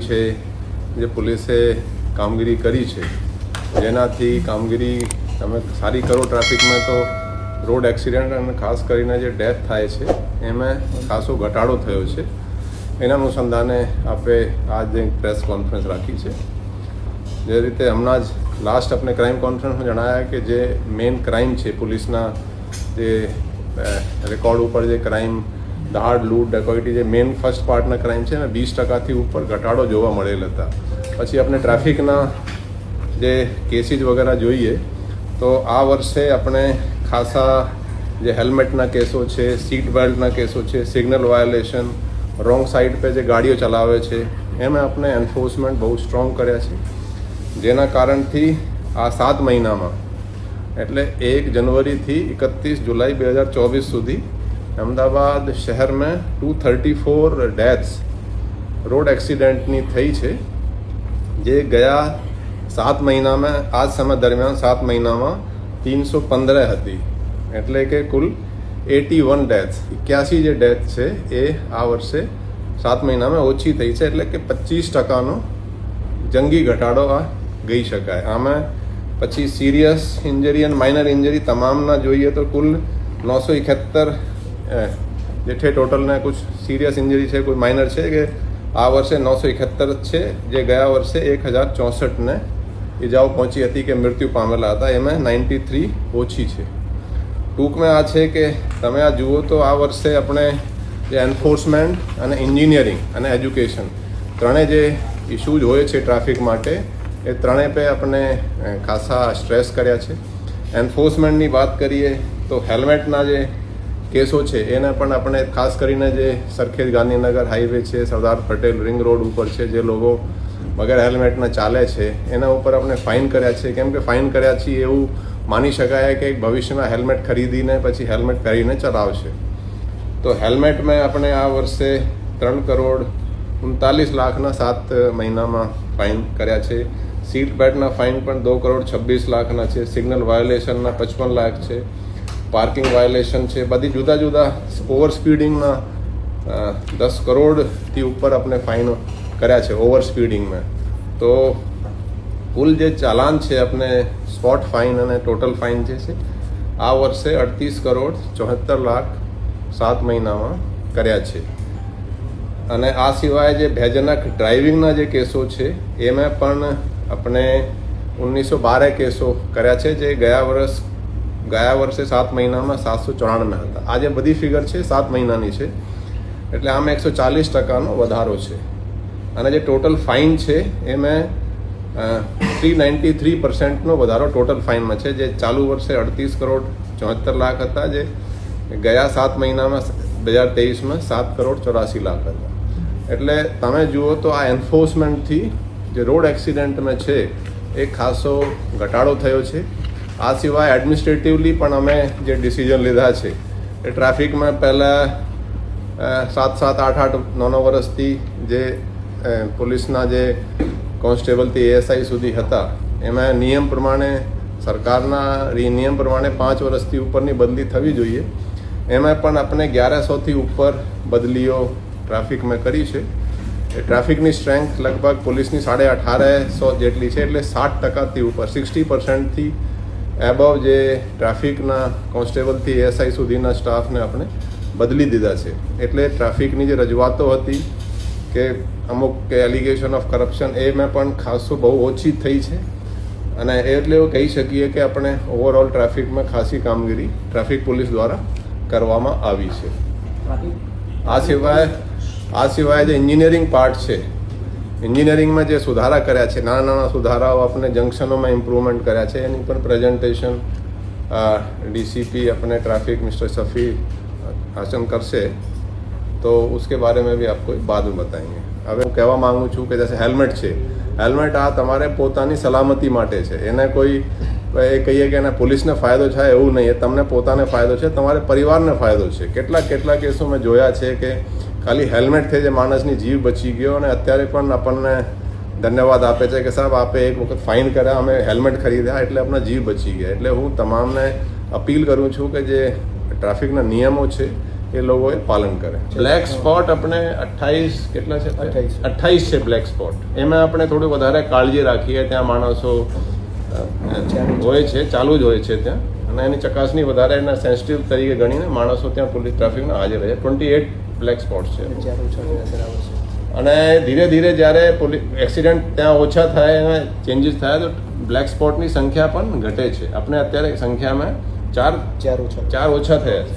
છે જે પોલીસે કામગીરી કરી છે, જેનાથી કામગીરી તમે સારી કરો ટ્રાફિકમાં તો રોડ એક્સિડન્ટ અને ખાસ કરીને જે ડેથ થાય છે એમાં ખાસો ઘટાડો થયો છે. એના અનુસંધાને આપણે આજે પ્રેસ કોન્ફરન્સ રાખી છે. જે રીતે હમણાં જ લાસ્ટ આપણે ક્રાઇમ કોન્ફરન્સમાં જણાવ્યા કે જે મેઇન ક્રાઇમ છે પોલીસના જે રેકોર્ડ ઉપર જે ક્રાઇમ દહાડ લૂંટ ડકોઇટી જે મેઇન ફર્સ્ટ પાર્ટના ક્રાઇમ છે એમાં 20% ઉપર ઘટાડો જોવા મળેલ હતા. પછી આપણે ટ્રાફિકના જે કેસીસ વગેરે જોઈએ તો આ વર્ષે આપણે ખાસા જે હેલ્મેટના કેસો છે, સીટ બેલ્ટના કેસો છે, સિગ્નલ વાયોલેશન, રોંગ સાઈડ પર જે ગાડીઓ ચલાવે છે એમાં આપણે એન્ફોર્સમેન્ટ બહુ સ્ટ્રોંગ કર્યા છે. જેના કારણથી આ 7 મહિનામાં એટલે 1 જનવરીથી 31 જુલાઈ 2024 સુધી અમદાવાદ શહેરમાં 234 ડેથ્સ રોડ એક્સિડન્ટની થઈ છે, જે ગયા 7 મહિનામાં આ જ સમય દરમિયાન 7 મહિનામાં 315 હતી. એટલે કે કુલ 81 ડેથ્સ 81 જે ડેથ છે એ આ વર્ષે 7 મહિનામાં ઓછી થઈ છે. એટલે કે 25%નો જંગી ઘટાડો આ ગઈ શકાય. આમાં પછી સિરિયસ ઇન્જરી અને માઇનર ઇન્જરી તમામના જોઈએ તો કુલ 971 જે છે ટોટલના કુછ સિરિયસ ઇન્જરી છે, કોઈ માઇનર છે કે આ વર્ષે 971 છે, જે ગયા વર્ષે 1064ને ઈજાઓ પહોંચી હતી કે મૃત્યુ પામેલા હતા, એમાં 93 ઓછી છે. ટૂંકમાં આ છે કે તમે આ જુઓ તો આ વર્ષે આપણે જે એન્ફોર્સમેન્ટ અને એન્જિનિયરિંગ અને એજ્યુકેશન ત્રણેય જે ઇશ્યુઝ હોય છે ટ્રાફિક માટે એ ત્રણેય पे આપણે ખાસા સ્ટ્રેસ કર્યા છે. એન્ફોર્સમેન્ટની વાત કરીએ તો હેલ્મેટના જે કેસો છે એને પણ આપણે ખાસ કરીને જે સરખેજ ગાંધીનગર હાઈવે છે, સરદાર પટેલ રિંગ રોડ ઉપર છે, જે લોકો વગર હેલ્મેટના ચાલે છે એના ઉપર આપણે ફાઇન કર્યા છે. કેમ કે ફાઇન કર્યા છીએ એવું માની શકાય કે ભવિષ્યમાં હેલ્મેટ ખરીદીને પછી હેલ્મેટ પહેરીને ચલાવશે. તો હેલ્મેટમાં આપણે આ વર્ષે 3,39,00,000ના 7 મહિનામાં ફાઇન કર્યા છે. સીટ બેલ્ટના ફાઇન પણ 2,26,00,000ના છે. સિગ્નલ વાયોલેશનના 55 લાખ છે. પાર્કિંગ વાયોલેશન છે. બધી જુદા જુદા ઓવર સ્પીડિંગના 10 કરોડથી ઉપર આપણે ફાઇનો કર્યા છે ઓવર સ્પીડિંગમાં. તો કુલ જે ચાલાન છે આપણે સ્પોટ ફાઇન અને ટોટલ ફાઇન જે છે આ વર્ષે 38,74,00,000 7 મહિનામાં કર્યા છે. અને આ સિવાય જે ભયજનક ડ્રાઇવિંગના જે કેસો છે એમાં પણ આપણે 1912 કેસો કર્યા છે, જે ગયા વર્ષે 7 મહિનામાં 794 હતા. આ જે બધી ફિગર છે 7 મહિનાની છે, એટલે આમાં 140%નો વધારો છે. અને જે ટોટલ ફાઇન છે એમાં 393%નો વધારો ટોટલ ફાઇનમાં છે, જે ચાલુ વર્ષે 38,74,00,000 હતા, જે ગયા 7 મહિનામાં 2023માં 7,84,00,000 હતા. એટલે તમે જુઓ તો આ એન્ફોર્સમેન્ટથી જે રોડ એક્સિડન્ટમાં છે એ ખાસો ઘટાડો થયો છે. આ સિવાય એડમિનિસ્ટ્રેટિવલી પણ અમે જે ડિસિઝન લીધા છે એ ટ્રાફિકમાં પહેલાં 7, 8, 9 વર્ષથી જે પોલીસના જે કોન્સ્ટેબલથી ASI સુધી હતા એમાં નિયમ પ્રમાણે સરકારના નિયમ પ્રમાણે 5 વર્ષથી ઉપરની બદલી થવી જોઈએ. એમાં પણ આપણે 1100થી ઉપર બદલીઓ ટ્રાફિકમાં કરી છે. એ ટ્રાફિકની સ્ટ્રેન્થ લગભગ પોલીસની 1850 જેટલી છે, એટલે 60%થી ઉપર 60%થી એબવ જે ટ્રાફિકના કોન્સ્ટેબલથી ASI સુધીના સ્ટાફને આપણે બદલી દીધા છે. એટલે ટ્રાફિકની જે રજૂઆતો હતી કે અમુક કે એલિગેશન ઓફ કરપ્શન એમાં પણ ખાસું બહુ ઓછી થઈ છે. અને એટલે એવું કહી શકીએ કે આપણે ઓવરઓલ ટ્રાફિકમાં ખાસી કામગીરી ટ્રાફિક પોલીસ દ્વારા કરવામાં આવી છે. આ સિવાય જે એન્જિનિયરિંગ પાર્ટ છે, એન્જિનિયરિંગમાં જે સુધારા કર્યા છે, નાના નાના સુધારાઓ આપણે જંક્શનોમાં ઇમ્પ્રુવમેન્ટ કર્યા છે, એની પણ પ્રેઝન્ટેશન DCP अपने ट्रैफिक मिस्टर शफी हासन करसे, तो उसके बारे में भी आपको बाद में बताएंगे. હવે હું કહેવા માંગુ છું કે જैसे હેલ્મેટ છે, હેલ્મેટ આ તમારે પોતાની સલામતી માટે છે. એને કોઈ એ કહીએ કે એને પોલીસને ફાયદો થાય એવું નહીં, એ તમને પોતાને ફાયદો છે, તમારે પરિવારને ફાયદો છે. કેટલા કેસો મેં જોયા છે કે ખાલી હેલ્મેટથી જે માણસની જીવ બચી ગયો અને અત્યારે પણ આપણને ધન્યવાદ આપે છે કે સાહેબ આપે એક વખત ફાઇન કર્યા, અમે હેલ્મેટ ખરીદ્યા એટલે આપણા જીવ બચી ગયા. એટલે હું તમામને અપીલ કરું છું કે જે ટ્રાફિકના નિયમો છે એ લોકોએ પાલન કરે. બ્લેક સ્પોટ આપણે 28 કેટલા છે? 28 છે બ્લેક સ્પોટ. એમાં આપણે થોડું વધારે કાળજી રાખીએ. ત્યાં માણસો હોય છે, ચાલુ જ હોય છે ત્યાં, અને એની ચકાસણી વધારે એના સેન્સિટિવ તરીકે ગણીને માણસો ત્યાં પોલીસ ટ્રાફિકમાં હાજર રહે. 28 બ્લેક સ્પોટ છે. અને ધીરે ધીરે જ્યારે એક્સિડન્ટ ત્યાં ઓછા થાય અને ચેન્જીસ થાય તો બ્લેક સ્પોટની સંખ્યા પણ ઘટે છે. આપણે અત્યારે સંખ્યામાં ચાર ઓછા થયા છે.